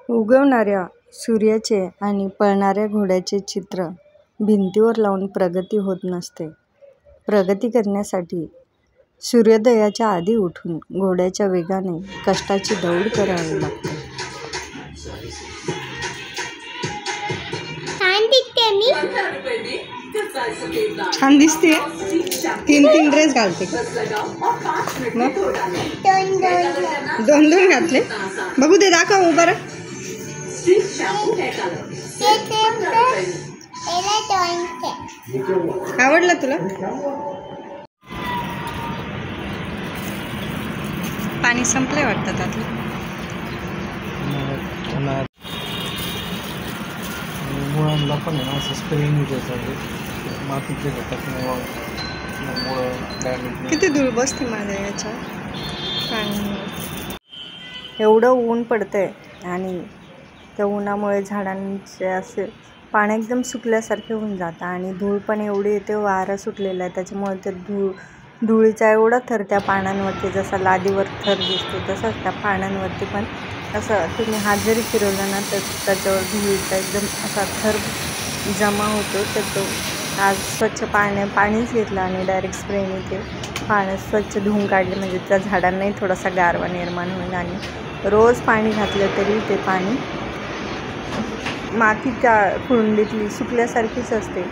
उगवणाऱ्या सूर्याचे आणि पळणाऱ्या घोड्याचे चित्र भिंतीवर लावून प्रगती होत नसते. प्रगती करण्यासाठी सूर्योदयाच्या आधी उठून घोड्याच्या वेगाने कष्टाची दौड करावी लागते. छान दिसते. तीन ड्रेस घालते. दोन घातले. बघू दे, दाखव. उभा रहा. आवडलं तुला? पाणी संपलंय वाटतं त्यातलं. मुळांना पण आहे ना असं स्प्रेनी द्यायचं, मातीचे घटक किती धूळ बसते माझ्या याच्या पाणी. एवढं ऊन पडतंय आणि त्या उन्हामुळे झाडांचे असे पाणी एकदम सुकल्यासारखे होऊन जातं आणि धूळ पण एवढी येते. वारा सुटलेला आहे त्याच्यामुळे ते धुळीचा एवढा थर त्या पानांवरती, जसा लादीवर थर दिसतो तसंच त्या पानांवरती पण असं तुम्ही हात जरी फिरवला ना तर त्याच्यावर धुळीचा एकदम असा थर जमा होतो. तर तो आज स्वच्छ पाणीच घेतलं आणि डायरेक्ट स्प्रेने ते पाणी स्वच्छ धुवून काढले, म्हणजे त्या झाडांनाही थोडासा गारवा निर्माण होईल. आणि रोज पाणी घातलं तरी ते पाणी माती त्या कुंडीतली सुकल्यासारखीच असते.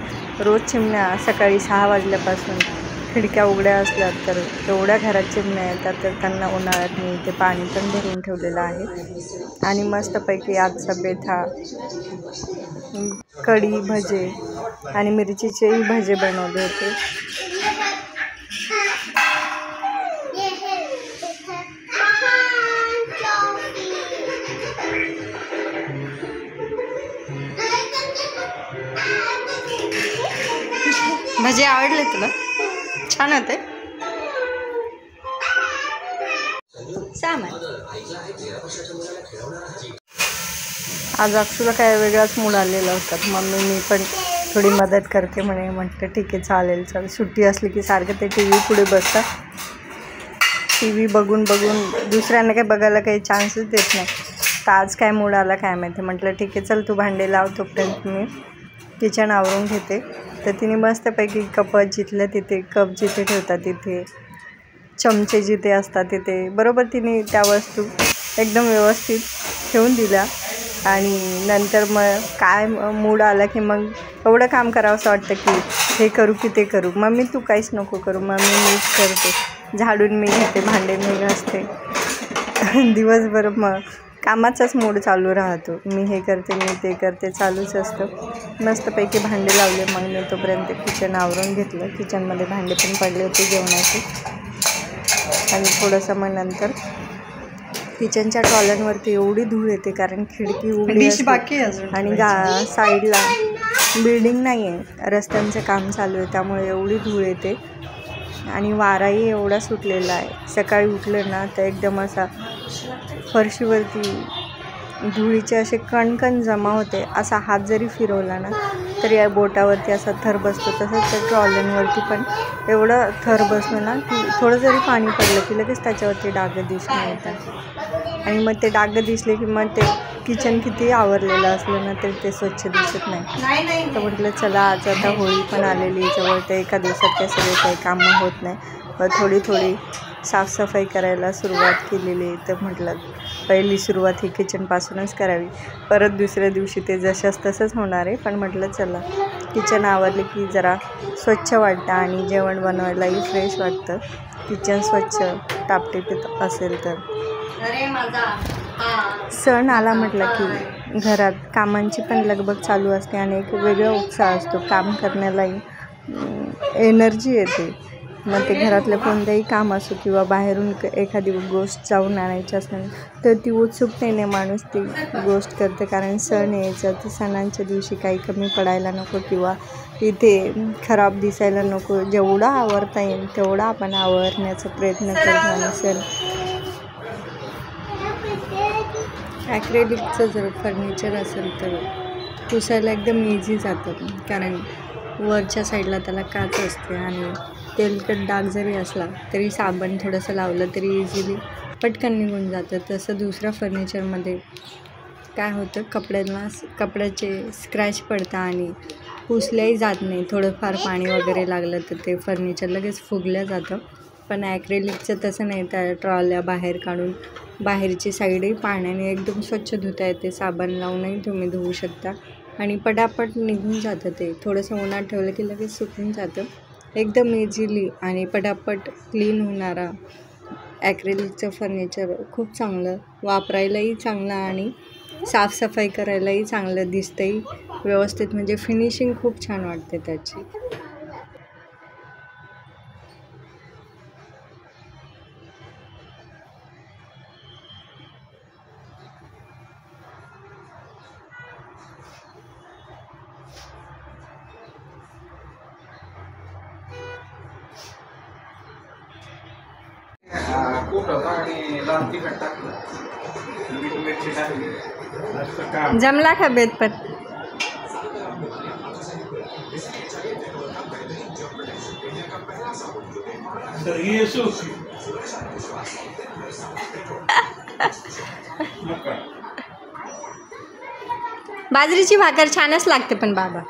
रोज चिमण्या सकाळी 6 वाजल्यापासून खिडक्या उघड्या असल्या तर एवढ्या घरात चिमण्या येतात, तर त्यांना उन्हाळ्यात मी ते पाणी पण भरून ठेवलेलं आहे. आणि मस्तपैकी आजचा बेत हा कढी, भजे आणि मिरचीचेही भजे बनवले होते. भजे आवडले तुला? छान होते. आज अक्षूला काय वेगळाच मूड आलेला होता. मी पण थोडी मदत करते म्हटलं ठीक आहे, चालेल. सुट्टी असली की सारखं ते TV पुढे बसतात. TV बघून दुसऱ्यांना काय बघायला काही चान्सच देत नाही. तर आज काय मूड आला काय माहिती. म्हटलं ठीक आहे, चल तू भांडे लाव, तोपर्यंत मी किचन आवरून घेते. तर तिने मस्तपैकी कप जिथल्या तिथे, कप जिथे ठेवतात तिथे, चमचे जिथे असतात तिथे बरोबर तिने त्या वस्तू एकदम व्यवस्थित ठेवून दिल्या. आणि नंतर मग काय मूड आला की मग एवढं काम करावं असं वाटतं की हे करू की ते करू. मम्मी तू काहीच नको करू, मम्मी मीच करते. झाडून मी घेते, भांडे मी घासते. दिवसभर मग कामाचाच मूड चालू राहतो. मी हे करते, मी ते करते, चालूच असतं. मस्तपैकी भांडे लावले. मग मी तोपर्यंत किचन आवरून घेतलं. किचनमध्ये भांडे पण पडले होते जेवणाचे. आणि थोडंसं मग नंतर किचनच्या टॉयलेटवरती एवढी धूळ येते कारण खिडकी उघडी आणि साईडला बिल्डिंग नाही आहे, रस्त्यांचं काम चालू आहे, त्यामुळे एवढी धूळ येते. आणि वाराही एवढा सुटलेला आहे. सकाळी उठलं ना तर एकदम असा फरशीवरती धुळीचे असे कणकण जमा होते. असा हात जरी फिरवला ना तरी या बोटावरती असा थर बसतो. तसंच त्या ट्रॉलींवरती पण एवढा थर बसतो ना की थोडं जरी पाणी पडलं की लगेच त्याच्यावरती डाग दिसून येतात. आणि मग ते डाग दिसले की मग ते किचन किती आवरलेलं असलं ना तरी ते स्वच्छ दिसत नाही. तर म्हटलं चला, आज आता होळी पण आलेली जवळ, तर एका दिवसात काय सगळे काही कामं होत नाही. थोडी साफसफाई करायला सुरुवात केलेली. तर म्हटलं पहिली सुरुवात ही किचनपासूनच करावी. परत दुसऱ्या दिवशी ते जशास तसंच होणार आहे. पण म्हटलं चला, किचन आवरले की जरा स्वच्छ वाटतं आणि जेवण बनवायलाही फ्रेश वाटतं. किचन स्वच्छ टापटीप असेल तर. सण आला म्हटलं की घरात कामांची पण लगबग चालू असते आणि एक वेगळा उत्साह असतो. काम करण्यालाही एनर्जी येते. मग ते घरातलं कोणतंही काम असो किंवा बाहेरून एखादी गोष्ट जाऊन आणायची असणार तर ती उत्सुकतेने माणूस ती गोष्ट करते. कारण सण यायचं तर सणांच्या दिवशी काही कमी पडायला नको किंवा इथे खराब दिसायला नको. जेवढा आवरता येईल तेवढा आपण आवरण्याचा प्रयत्न करतो. आणि सण ॲक्रेलिकचं जर फर्निचर असेल तर पुसायला एकदम इझी जातं, कारण वरच्या साईडला त्याला काच असते आणि तेलकट डाग जरी असला तरी साबण थोडंसं लावलं तरी इझिली पटकन निघून जातं. तसं दुसऱ्या फर्निचरमध्ये काय होतं, कपड्याचे स्क्रॅच पडतं आणि पुसल्याही जात नाही. थोडंफार पाणी वगैरे लागलं तर ते फर्निचर लगेच फुगलं जातं. पण ॲक्रेलिकचं तसं नाही. त्या ट्रॉल्या बाहेर काढून बाहेरची साईडही पाण्याने एकदम स्वच्छ धुता येते. साबण लावूनही तुम्ही धुवू शकता आणि पटापट निघून जातं. ते थोडंसं उन्हात ठेवलं की लगेच सुकून जातं. एकदम इझिली आणि पटापट क्लीन होणारा ॲक्रेलिकचं फर्निचर खूप चांगलं, वापरायलाही चांगलं आणि साफसफाई करायलाही चांगलं दिसतंही व्यवस्थित. म्हणजे फिनिशिंग खूप छान वाटते त्याची. जमला का बेत पण? बाजरीची भाकर छानच लागते पण बाबा.